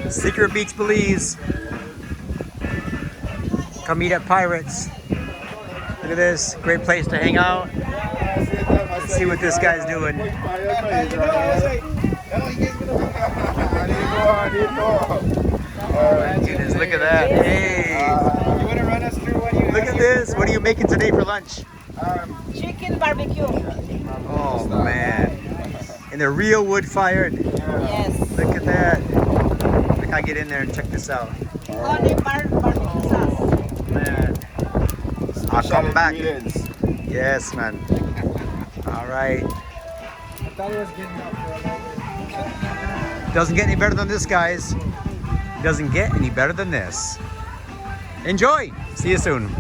Secret Beach, Belize. Come meet at Pirates. Look at this, great place to hang out. Let's see what this guy's doing. Oh my goodness, look at that. Hey. You want to run us through what you Look at this. What are you making today for lunch? Chicken barbecue. Oh man. And they're real wood fired. Yes. Look at that. I gotta get in there and check this out. Only barbecue sauce. Man. I'll come back. Yes, man. All right. I thought it was getting up for a Doesn't get any better than this, guys. Doesn't get any better than this. Enjoy. See you soon.